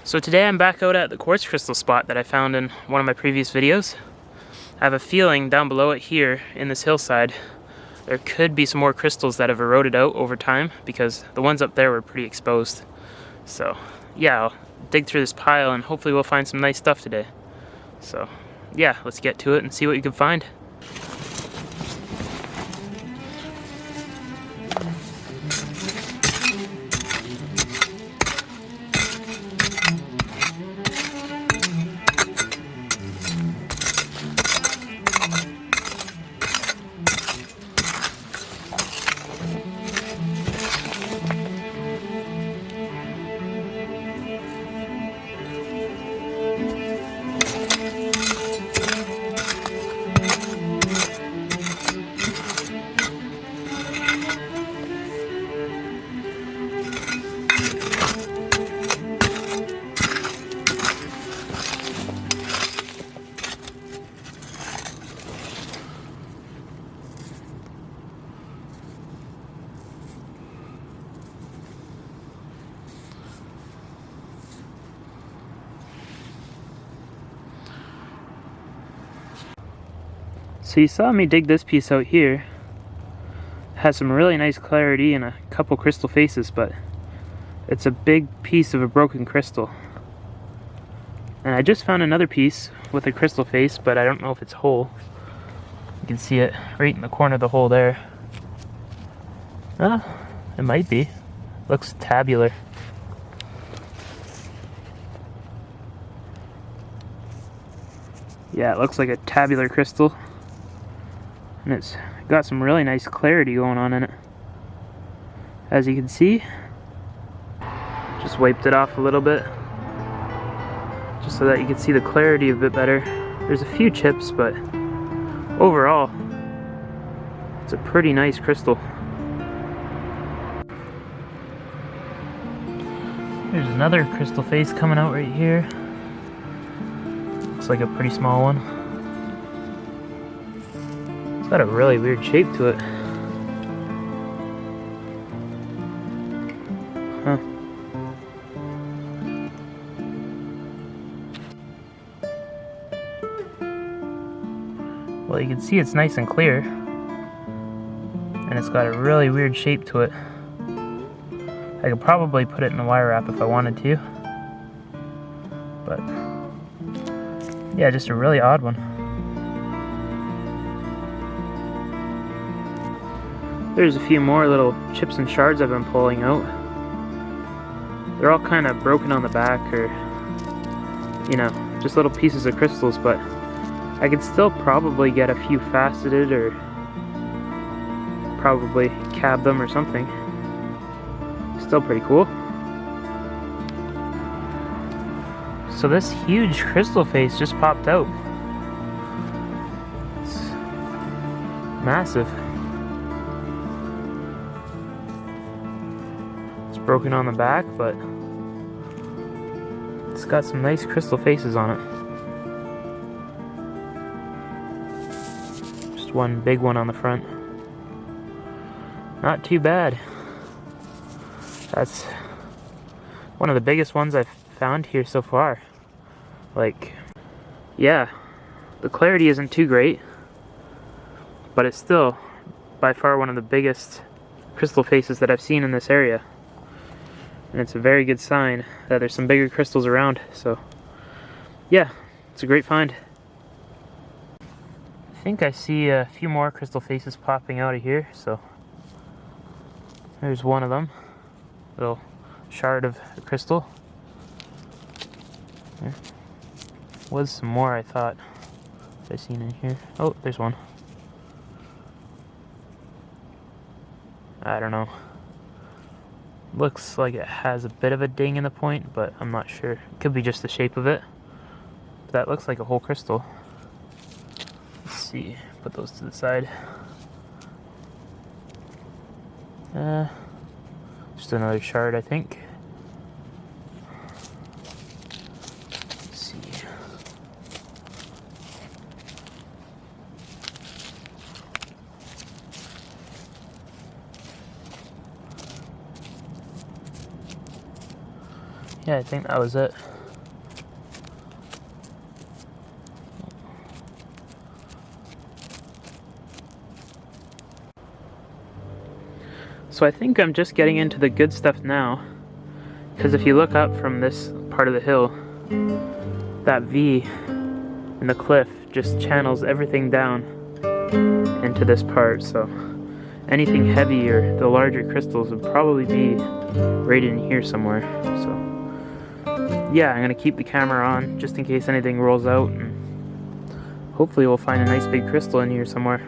So today I'm back out at the quartz crystal spot that I found in one of my previous videos. I have a feeling down below it here in this hillside there could be some more crystals that have eroded out over time because the ones up there were pretty exposed. So yeah, I'll dig through this pile and hopefully we'll find some nice stuff today. So yeah, let's get to it and see what you can find. So you saw me dig this piece out here. It has some really nice clarity and a couple crystal faces, but it's a big piece of a broken crystal. And I just found another piece with a crystal face, but I don't know if it's whole. You can see it right in the corner of the hole there. It might be. Looks tabular. Yeah, it looks like a tabular crystal. And it's got some really nice clarity going on in it. As you can see, just wiped it off a little bit just so that you can see the clarity a bit better. There's a few chips, but overall it's a pretty nice crystal. There's another crystal face coming out right here. Looks like a pretty small one. It's got a really weird shape to it. Huh. Well, you can see it's nice and clear. And it's got a really weird shape to it. I could probably put it in a wire wrap if I wanted to. But yeah, just a really odd one. There's a few more little chips and shards I've been pulling out. They're all kind of broken on the back, or, you know, just little pieces of crystals, but I could still probably get a few faceted or probably cab them or something. Still pretty cool. So this huge crystal face just popped out. It's massive. Broken on the back, but it's got some nice crystal faces on it. Just one big one on the front. Not too bad. That's one of the biggest ones I've found here so far. Like, yeah, the clarity isn't too great, but it's still by far one of the biggest crystal faces that I've seen in this area. And it's a very good sign that there's some bigger crystals around. So yeah, it's a great find. I think I see a few more crystal faces popping out of here. So there's one of them, little shard of a crystal. There was some more, I thought I've seen in here. Oh, there's one. I don't know. Looks like it has a bit of a ding in the point, but I'm not sure. It could be just the shape of it. But that looks like a whole crystal. Let's see. Put those to the side. Just another shard, I think. Let's see. Yeah, I think that was it. So I think I'm just getting into the good stuff now, because if you look up from this part of the hill, that V in the cliff just channels everything down into this part, so anything heavy or the larger crystals would probably be right in here somewhere. So yeah, I'm gonna keep the camera on just in case anything rolls out, and hopefully we'll find a nice big crystal in here somewhere.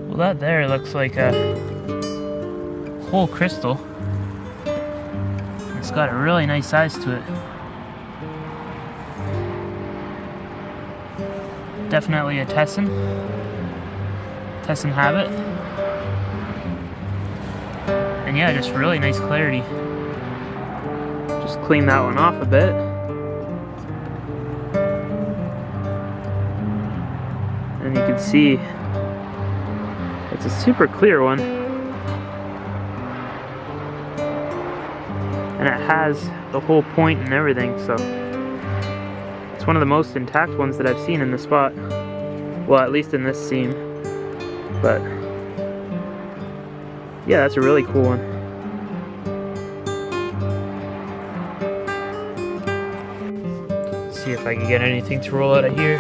Well, that there looks like a whole crystal. It's got a really nice size to it. Definitely a Tessin habit. And yeah, just really nice clarity. Just clean that one off a bit. And you can see it's a super clear one. And it has the whole point and everything, so it's one of the most intact ones that I've seen in the spot. Well, at least in this seam. But yeah, that's a really cool one. Let's see if I can get anything to roll out of here.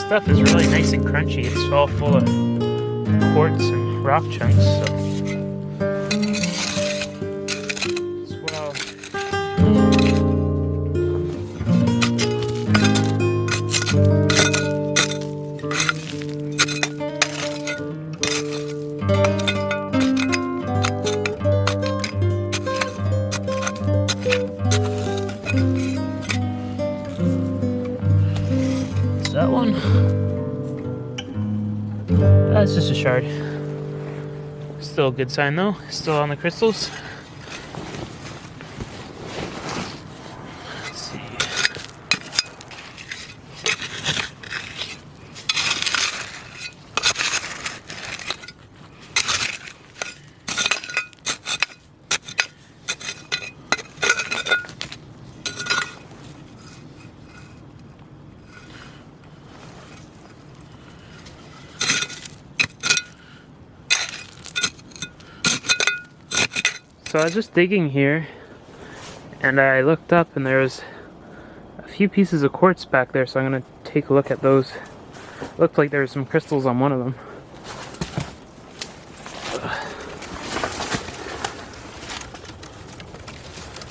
Stuff is really nice and crunchy. It's all full of quartz and rock chunks, so swell. That one, that's just a shard. Still a good sign though, still on the crystals. Let's see. So I was just digging here, and I looked up and there was a few pieces of quartz back there, so I'm going to take a look at those. Looked like there were some crystals on one of them.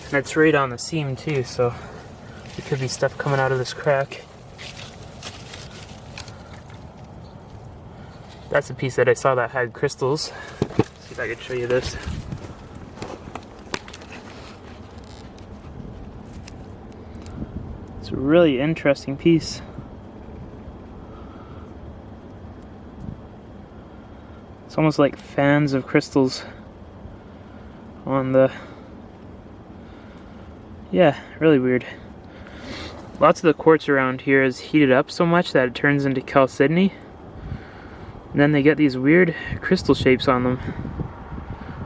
And it's right on the seam too, so there could be stuff coming out of this crack. That's a piece that I saw that had crystals. Let's see if I could show you this. It's a really interesting piece. It's almost like fans of crystals on the... Yeah, really weird. Lots of the quartz around here is heated up so much that it turns into chalcedony. And then they get these weird crystal shapes on them.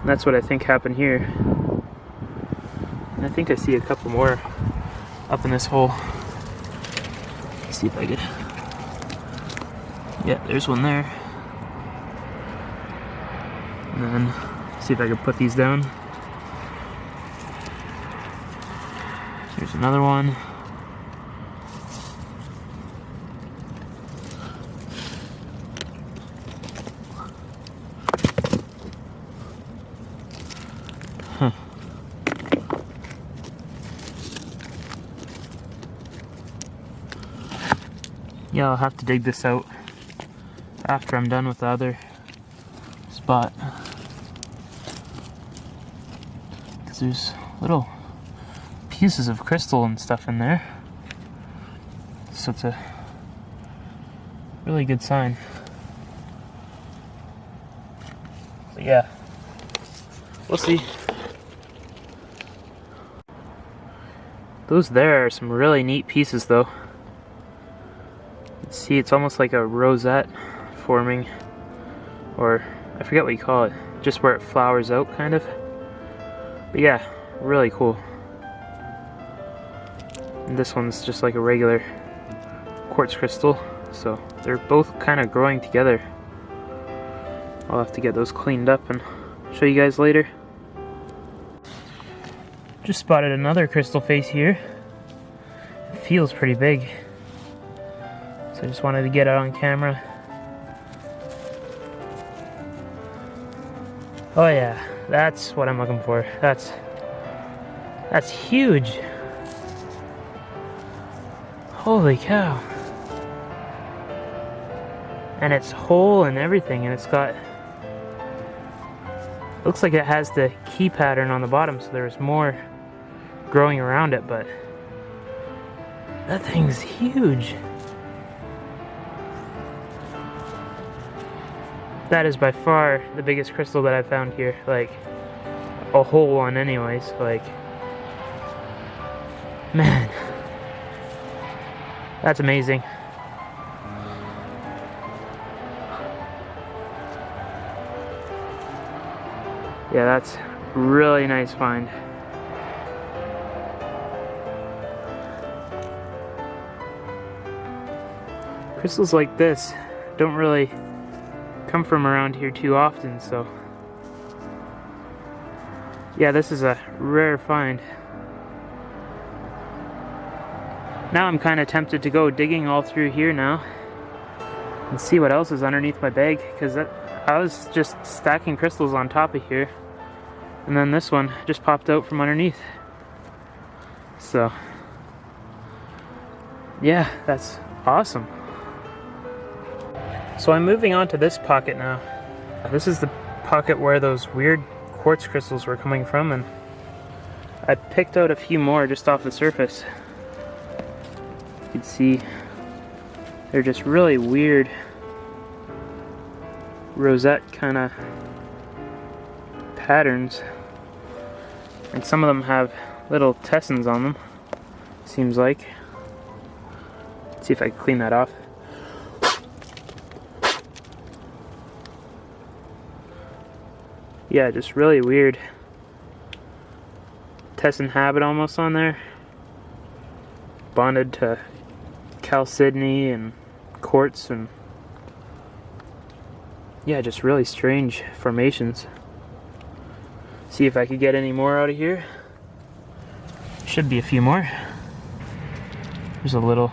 And that's what I think happened here. And I think I see a couple more up in this hole. Let's see if I could... Yeah, there's one there. And then, see if I can put these down. Here's another one. Huh. Yeah, I'll have to dig this out after I'm done with the other spot. there's little pieces of crystal and stuff in there. So it's a really good sign. So yeah, we'll see. Those there are some really neat pieces though. Let's see, it's almost like a rosette forming, or I forget what you call it, just where it flowers out kind of. But yeah, really cool. And this one's just like a regular quartz crystal, so they're both kind of growing together. I'll have to get those cleaned up and show you guys later. Just spotted another crystal face here. It feels pretty big, so I just wanted to get it on camera. Oh yeah, that's what I'm looking for. That's huge. Holy cow. And it's whole and everything, and it's got, looks like it has the key pattern on the bottom, so there's more growing around it, but that thing's huge. That is by far the biggest crystal that I've found here, like a whole one anyways. Like, man, that's amazing. Yeah, that's really nice find. Crystals like this don't really come from around here too often, so yeah, this is a rare find. Now I'm kind of tempted to go digging all through here now and see what else is underneath my bag, because I was just stacking crystals on top of here, and then this one just popped out from underneath. So yeah, that's awesome. So I'm moving on to this pocket now. This is the pocket where those weird quartz crystals were coming from, and I picked out a few more just off the surface. You can see they're just really weird rosette kind of patterns, and some of them have little tessins on them, seems like. Let's see if I can clean that off. Yeah, just really weird Tessin habit almost on there. Bonded to chalcedony and quartz, and yeah, just really strange formations. See if I could get any more out of here. Should be a few more. There's a little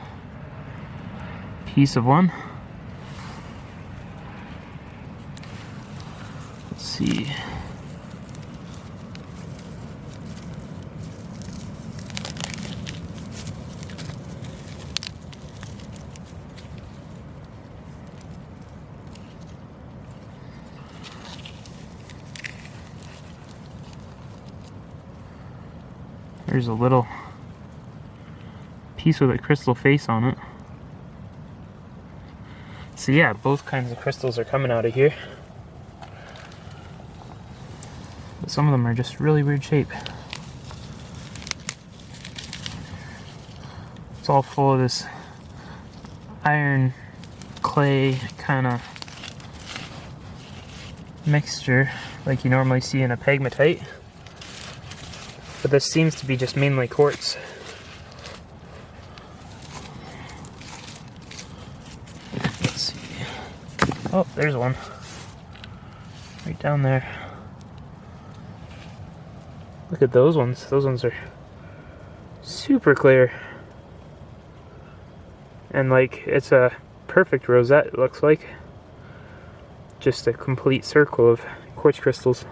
piece of one. Let's see. There's a little piece with a crystal face on it. So yeah, both kinds of crystals are coming out of here. But some of them are just really weird shape. It's all full of this iron clay kind of mixture like you normally see in a pegmatite. But this seems to be just mainly quartz. Let's see. Oh, there's one. Right down there. Look at those ones. Those ones are super clear. And like, it's a perfect rosette, it looks like. Just a complete circle of quartz crystals.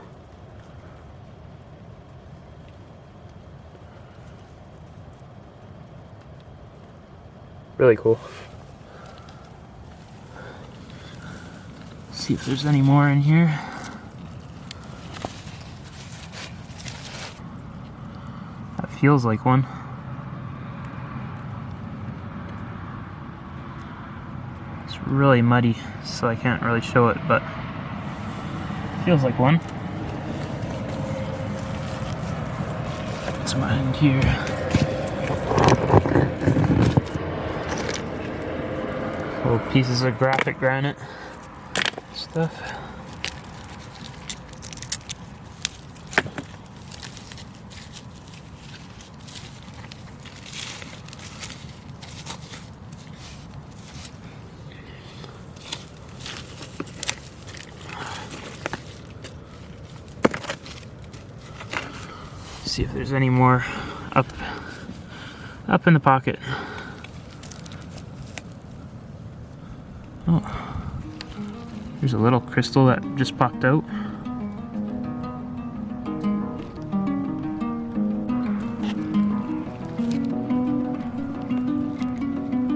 Really cool. See if there's any more in here. feels like one. It's really muddy, so I can't really show it, but it feels like one. It's behind here. Little pieces of graphic granite stuff. See if there's any more up in the pocket. Oh, there's a little crystal that just popped out.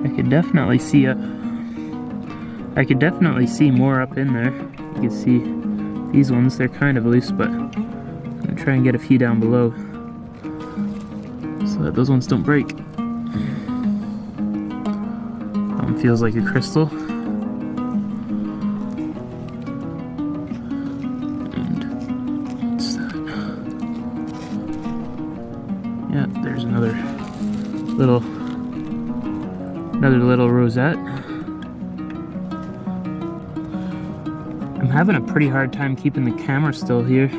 I could definitely see more up in there. You can see these ones, they're kind of loose, but I'm gonna try and get a few down below so that those ones don't break. That one feels like a crystal. And what's that? Yeah, there's another little rosette. I'm having a pretty hard time keeping the camera still here.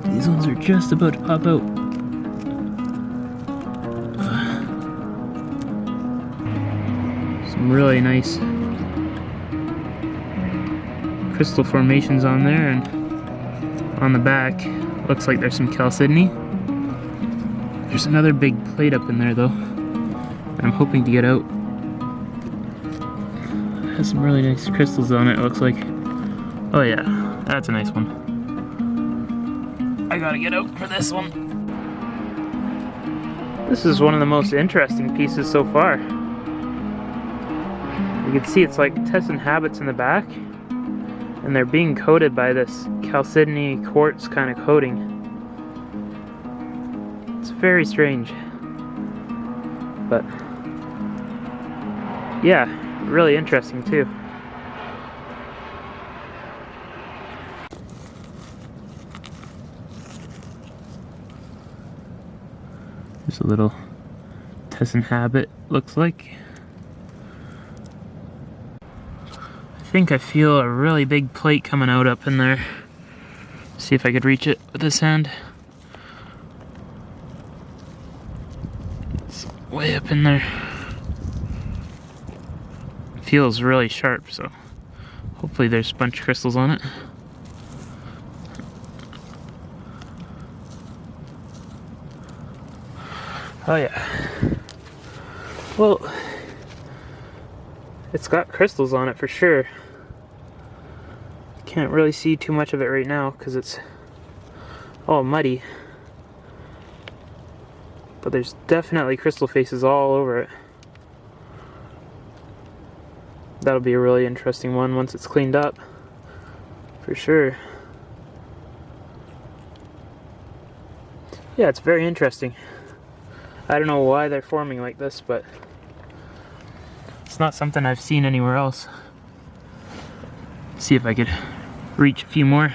These ones are just about to pop out. Some really nice crystal formations on there, and on the back looks like there's some chalcedony. There's another big plate up in there though that I'm hoping to get out. It has some really nice crystals on it, looks like. Oh yeah, that's a nice one. I gotta get out for this one. This is one of the most interesting pieces so far. You can see it's like Tessin habits in the back, and they're being coated by this chalcedony quartz kind of coating. It's very strange, but yeah, really interesting too. There's a little Tessin habit, looks like. I think I feel a really big plate coming out up in there. See if I could reach it with this hand. It's way up in there. It feels really sharp, so hopefully there's a bunch of crystals on it. Oh yeah. Well, it's got crystals on it for sure. Can't really see too much of it right now because it's all muddy. But there's definitely crystal faces all over it. That'll be a really interesting one once it's cleaned up, for sure. Yeah, it's very interesting. I don't know why they're forming like this, but it's not something I've seen anywhere else. See if I could reach a few more.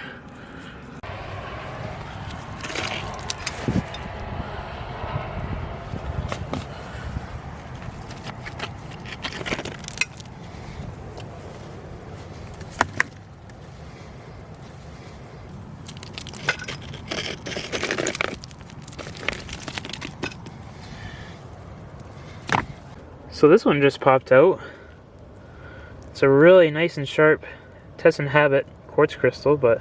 So this one just popped out. It's a really nice and sharp Tessin habit quartz crystal, but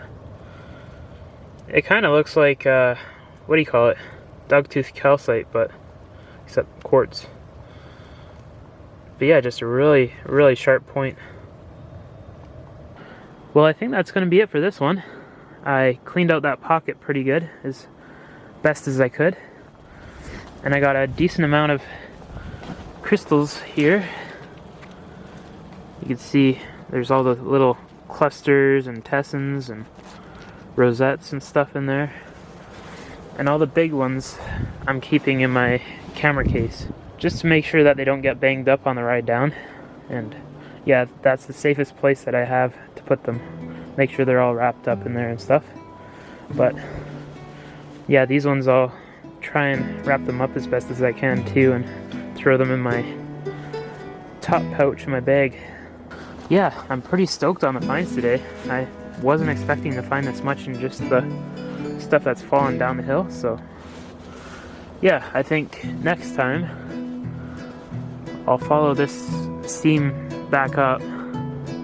it kind of looks like, what do you call it? Dogtooth calcite, but except quartz. But yeah, just a really, really sharp point. Well, I think that's going to be it for this one. I cleaned out that pocket pretty good, as best as I could. And I got a decent amount of crystals here. You can see there's all the little clusters and tessins and rosettes and stuff in there. And all the big ones I'm keeping in my camera case, just to make sure that they don't get banged up on the ride down. And yeah, that's the safest place that I have to put them. Make sure they're all wrapped up in there and stuff. But yeah, these ones I'll try and wrap them up as best as I can too, and throw them in my top pouch in my bag. Yeah, I'm pretty stoked on the finds today. I wasn't expecting to find this much in just the stuff that's fallen down the hill, so yeah, I think next time I'll follow this seam back up,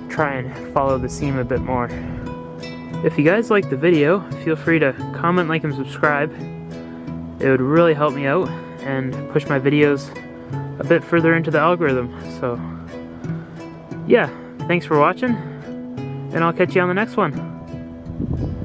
try and follow the seam a bit more. If you guys liked the video, feel free to comment, like, and subscribe. It would really help me out and push my videos a bit further into the algorithm. So yeah, thanks for watching, and I'll catch you on the next one.